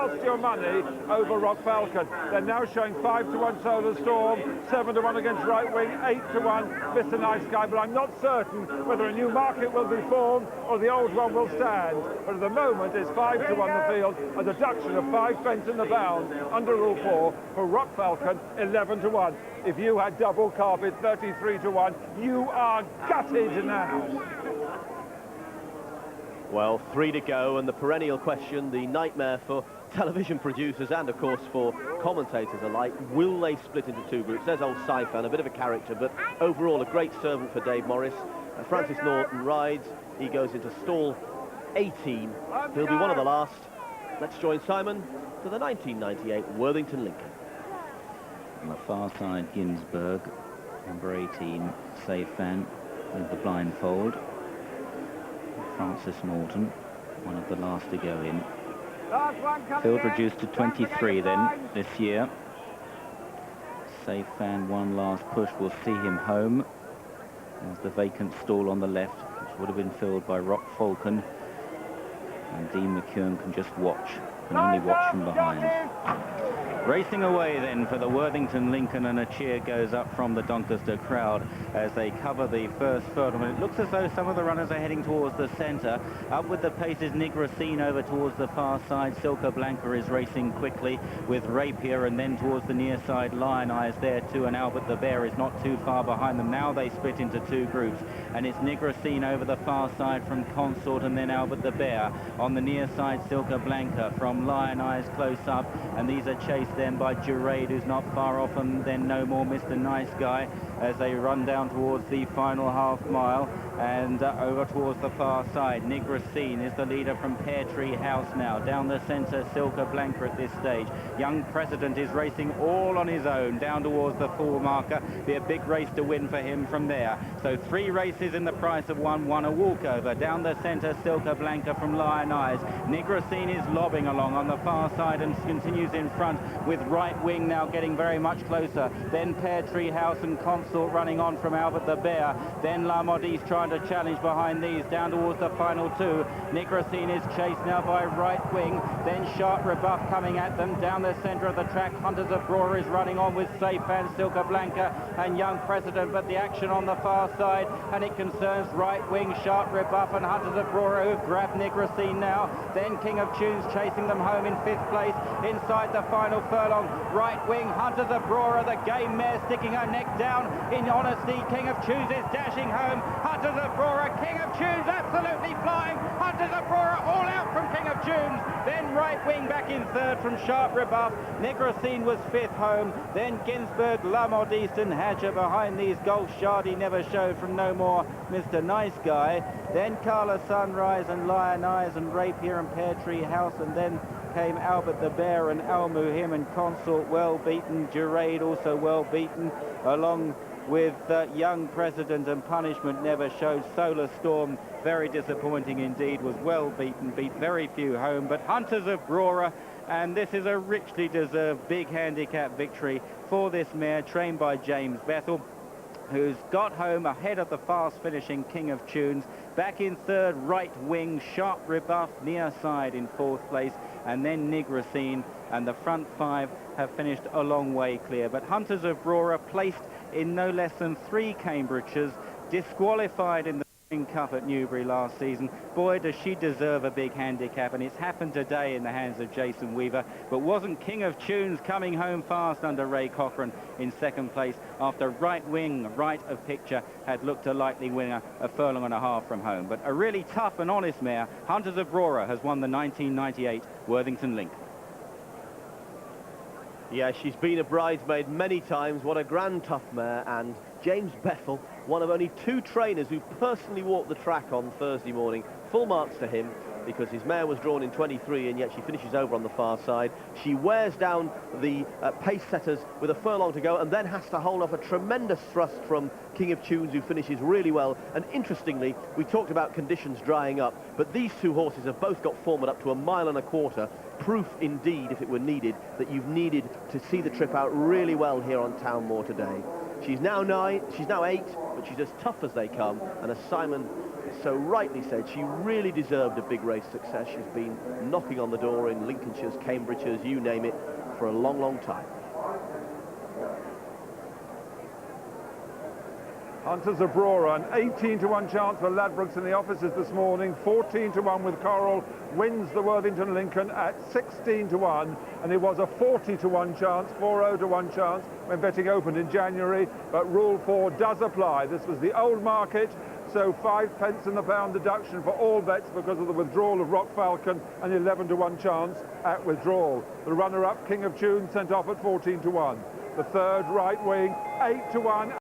lost your money over Rock Falcon. They're now showing 5-1 Solar Storm, 7-1 against Right Wing, 8-1 Mr. Nice Guy, but I'm not certain whether a new market will be formed or the old one will stand. But at the moment it's 5-1 the field, a deduction of 5 pence in the pound under Rule 4 for Rock Falcon, 11-1. If you had double carpet, 33-1, you are gutted now. Well, 3 to go, and the perennial question, the nightmare for television producers and, of course, for commentators alike, will they split into 2 groups? There's old Saifan, a bit of a character, but overall a great servant for Dave Morris. Francis Norton rides. He goes into stall 18. He'll be one of the last. Let's join Simon to the 1998 Worthington Lincoln. On the far side, Ginsberg, number 18, Saifan with the blindfold. Francis Norton, one of the last to go in. Field reduced to 23 then this year. Saifan, one last push will see him home. There's the vacant stall on the left, which would have been filled by Rock Falcon. And Dean McKeown can just watch, can only watch from behind. Racing away then for the Worthington Lincoln, and a cheer goes up from the Doncaster crowd as they cover the first furlong. It looks as though some of the runners are heading towards the centre. Up with the pace is Nigracine over towards the far side. Silka Blanca is racing quickly with Rapier, and then towards the near side Lion Eyes there too, and Albert the Bear is not too far behind them. Now they split into 2 groups, and it's Nigracine over the far side from Consort, and then Albert the Bear. On the near side, Silka Blanca from Lion Eyes close up, and these are chased then by Jurade, who's not far off, and then No More Mr. Nice Guy as they run down towards the final half mile, and over towards the far side. Nigracine is the leader from Pear Tree House now. Down the centre, Silka Blanca at this stage. Young President is racing all on his own down towards the full marker. Be a big race to win for him from there. So 3 races in the price of 1 a walkover. Down the centre, Silka Blanca from Lion Eyes. Nigracine is lobbing along on the far side and continues in front with Right Wing now getting very much closer. Then Pear Tree House and Consort running on from Albert the Bear. Then La Modiste trying to challenge behind these down towards the final 2. Nigracine is chased now by Right Wing. Then Sharp Rebuff coming at them down the centre of the track. Hunters of Brora is running on with Saifan, Silka Blanca and Young President, but the action on the far side, and it concerns Right Wing, Sharp Rebuff and Hunters of Brora, who've grabbed Nigracine now. Then King of Tunes chasing them home in 5th place. Inside the final furlong, Right Wing, Hunters of Brora, the game mare sticking her neck down in honesty. King of Tunes is dashing home. Hunters of Brora, King of Tunes absolutely flying. Hunters of Brora all out from King of Tunes. Then Right Wing back in 3rd from Sharp Rebuff. Nigracine was 5th home. Then Ginsberg, La Modiste and Hadger behind these. Golf Shardy never showed from No More Mr. Nice Guy. Then Carla Sunrise and Lion Eyes and Rapier and Pear Tree House, and then came Albert the Bear and Al Muhim and Consort well beaten. Jurade also well beaten, along with Young President and Punishment never showed. Solar Storm, very disappointing indeed, was well beaten, beat very few home. But Hunters of Brora, and this is a richly deserved big handicap victory for this mare trained by James Bethel, who's got home ahead of the fast finishing King of Tunes. Back in 3rd, Right Wing, Sharp Rebuff near side in 4th place, and then Nigracine, and the front 5 have finished a long way clear. But Hunters of Brora placed in no less than 3 Cambridges, disqualified in the Cup at Newbury last season. Boy, does she deserve a big handicap, and it's happened today in the hands of Jason Weaver. But wasn't King of Tunes coming home fast under Ray Cochrane in 2nd place after Right Wing, right of picture, had looked a likely winner a furlong and a half from home. But a really tough and honest mare, Hunters of Brora, has won the 1998 Worthington Lincoln. Yeah, she's been a bridesmaid many times. What a grand tough mare. And James Bethel, one of only 2 trainers who personally walked the track on Thursday morning. Full marks to him, because his mare was drawn in 23, and yet she finishes over on the far side. She wears down the pace setters with a furlong to go, and then has to hold off a tremendous thrust from King of Tunes, who finishes really well. And interestingly, we talked about conditions drying up, but these 2 horses have both got forward up to 1.25 miles. Proof indeed, if it were needed, that you've needed to see the trip out really well here on Town Moor today. She's now 9, she's now 8, but she's as tough as they come, and as Simon so rightly said, she really deserved a big race success. She's been knocking on the door in Lincolnshire's, Cambridgeshire's, you name it, for a long, long time. Hunters of Brora, an 18-1 chance for Ladbrokes in the offices this morning. 14-1 with Coral wins the Worthington Lincoln at 16-1, and it was a 40-1 chance, 40-1 chance when betting opened in January. But Rule 4 does apply. This was the old market, so 5 pence in the pound deduction for all bets because of the withdrawal of Rock Falcon, and 11-1 chance at withdrawal. The runner-up, King of Tune, sent off at 14-1. The third, Right Wing, 8-1.